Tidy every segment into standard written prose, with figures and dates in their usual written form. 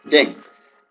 Bien,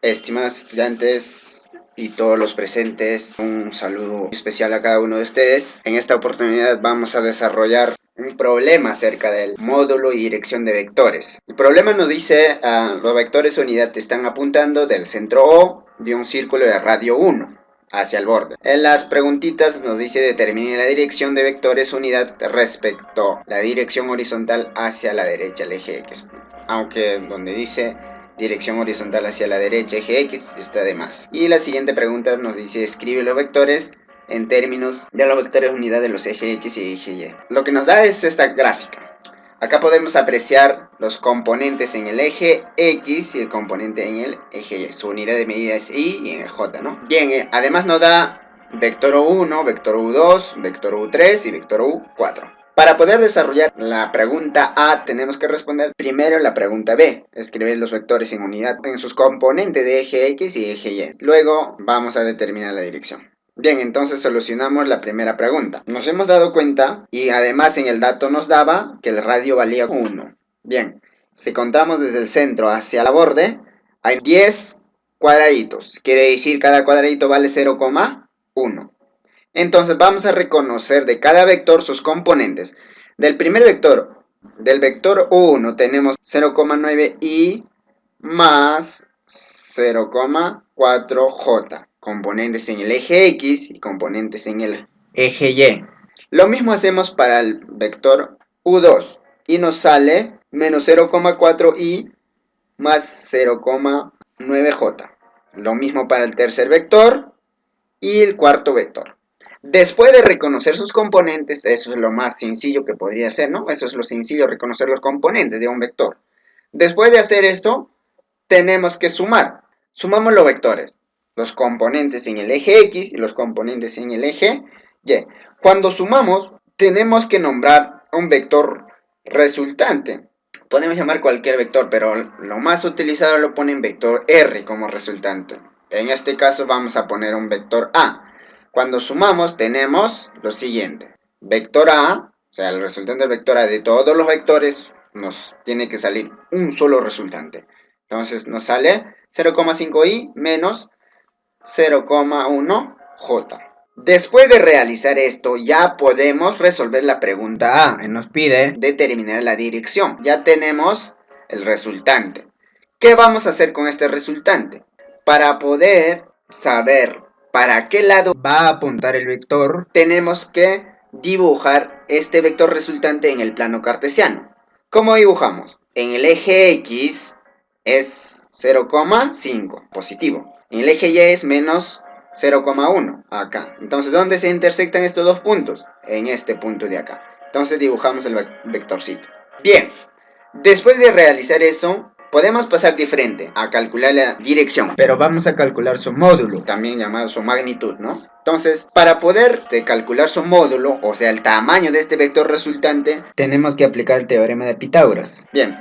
estimados estudiantes y todos los presentes, un saludo especial a cada uno de ustedes. En esta oportunidad vamos a desarrollar un problema acerca del módulo y dirección de vectores. El problema nos dice, los vectores unidad están apuntando del centro O de un círculo de radio 1 hacia el borde. En las preguntitas nos dice determine la dirección de vectores unidad respecto a la dirección horizontal hacia la derecha, el eje X. Aunque donde dice dirección horizontal hacia la derecha, eje X, está de más. Y la siguiente pregunta nos dice, escribe los vectores en términos de los vectores unidad de los eje X y eje Y. Lo que nos da es esta gráfica. Acá podemos apreciar los componentes en el eje X y el componente en el eje Y. Su unidad de medida es Y y en el J, ¿no? Bien, además nos da vector U1, vector U2, vector U3 y vector U4. Para poder desarrollar la pregunta A, tenemos que responder primero la pregunta B, escribir los vectores en unidad en sus componentes de eje X y eje Y. Luego vamos a determinar la dirección. Bien, entonces solucionamos la primera pregunta. Nos hemos dado cuenta, y además en el dato nos daba, que el radio valía 1. Bien, si contamos desde el centro hacia la borde, hay 10 cuadraditos. Quiere decir cada cuadradito vale 0,1. Entonces vamos a reconocer de cada vector sus componentes. Del primer vector, del vector 1, tenemos 0,9i más 0,4j. Componentes en el eje X y componentes en el eje Y. Lo mismo hacemos para el vector U2 y nos sale menos 0,4i más 0,9j. Lo mismo para el tercer vector y el cuarto vector. Después de reconocer sus componentes, eso es lo más sencillo que podría ser, ¿no? Eso es lo sencillo, reconocer los componentes de un vector. Después de hacer esto, tenemos que sumar. Sumamos los vectores, los componentes en el eje X y los componentes en el eje Y. Cuando sumamos, tenemos que nombrar un vector resultante. Podemos llamar cualquier vector, pero lo más utilizado lo ponen vector R como resultante. En este caso vamos a poner un vector A. Cuando sumamos tenemos lo siguiente. Vector A, o sea, el resultante del vector A de todos los vectores, nos tiene que salir un solo resultante. Entonces nos sale 0,5i menos 0,1j. Después de realizar esto, ya podemos resolver la pregunta A. Nos pide determinar la dirección. Ya tenemos el resultante. ¿Qué vamos a hacer con este resultante? Para poder saber para qué lado va a apuntar el vector, tenemos que dibujar este vector resultante en el plano cartesiano. ¿Cómo dibujamos? En el eje X es 0,5, positivo. En el eje Y es menos 0,1, acá. Entonces, ¿dónde se intersectan estos dos puntos? En este punto de acá. Entonces dibujamos el vectorcito. Bien, después de realizar eso, podemos pasar diferente a calcular la dirección, pero vamos a calcular su módulo, también llamado su magnitud, ¿no? Entonces, para poder calcular su módulo, o sea, el tamaño de este vector resultante, tenemos que aplicar el teorema de Pitágoras. Bien,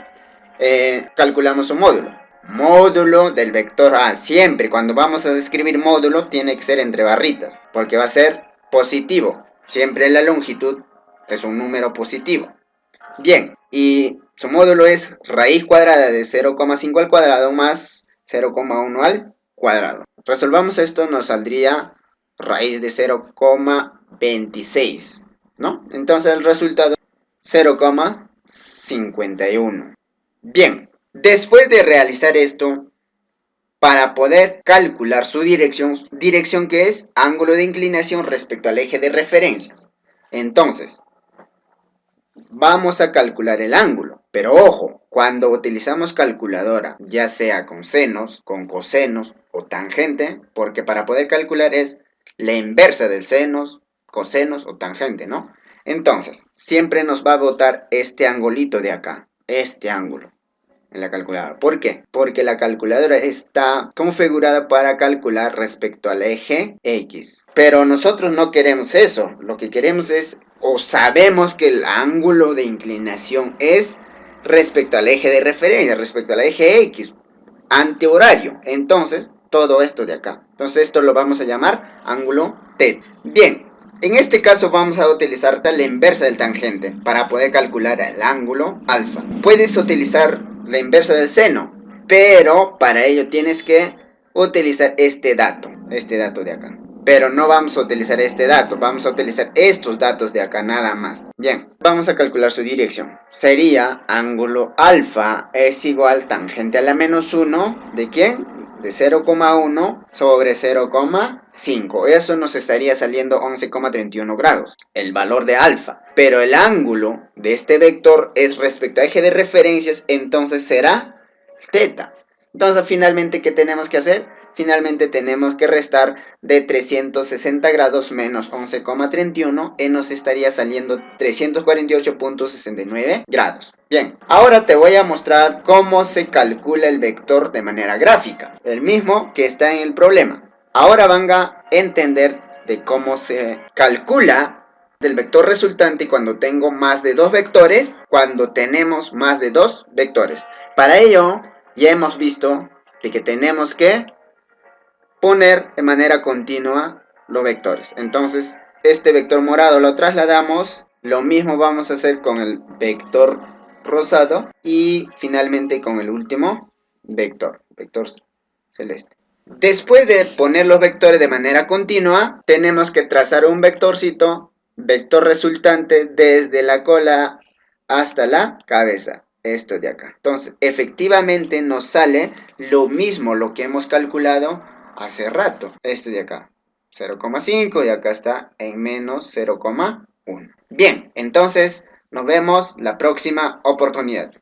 calculamos su módulo. Módulo del vector A, siempre cuando vamos a describir módulo, tiene que ser entre barritas, porque va a ser positivo. Siempre la longitud es un número positivo. Bien, y su módulo es raíz cuadrada de 0,5 al cuadrado más 0,1 al cuadrado. Resolvamos esto, nos saldría raíz de 0,26, ¿no? Entonces el resultado 0,51. Bien, después de realizar esto, para poder calcular su dirección que es ángulo de inclinación respecto al eje de referencias. Entonces, vamos a calcular el ángulo, pero ojo, cuando utilizamos calculadora, ya sea con senos, con cosenos o tangente, porque para poder calcular es la inversa del senos, cosenos o tangente, ¿no? Entonces, siempre nos va a botar este angulito de acá, este ángulo en la calculadora. ¿Por qué? Porque la calculadora está configurada para calcular respecto al eje X. Pero nosotros no queremos eso. Lo que queremos es, o sabemos que el ángulo de inclinación es respecto al eje de referencia, respecto al eje X, antihorario. Entonces, todo esto de acá. Entonces, esto lo vamos a llamar ángulo θ. Bien. En este caso vamos a utilizar la inversa del tangente para poder calcular el ángulo alfa. Puedes utilizar la inversa del seno, Pero para ello tienes que utilizar este dato de acá. Pero no vamos a utilizar este dato, vamos a utilizar estos datos de acá nada más. Bien, vamos a calcular su dirección. Sería ángulo alfa es igual tangente a la menos 1, ¿de quién? De 0,1 sobre 0,5. Eso nos estaría saliendo 11,31 grados, el valor de alfa. Pero el ángulo de este vector es respecto al eje de referencias, entonces será teta. Entonces finalmente, ¿qué tenemos que hacer? Finalmente tenemos que restar de 360 grados menos 11,31 y nos estaría saliendo 348,69 grados. Bien, ahora te voy a mostrar cómo se calcula el vector de manera gráfica, el mismo que está en el problema. Ahora van a entender de cómo se calcula del vector resultante cuando tengo más de dos vectores, cuando tenemos más de dos vectores. Para ello, ya hemos visto de que tenemos que poner de manera continua los vectores. Entonces, este vector morado lo trasladamos. Lo mismo vamos a hacer con el vector rosado y finalmente con el último vector celeste. Después de poner los vectores de manera continua, tenemos que trazar un vectorcito, vector resultante desde la cola hasta la cabeza. Esto de acá. Entonces, efectivamente nos sale lo mismo lo que hemos calculado hace rato. Esto de acá, 0,5 y acá está en menos 0,1. Bien, entonces nos vemos la próxima oportunidad.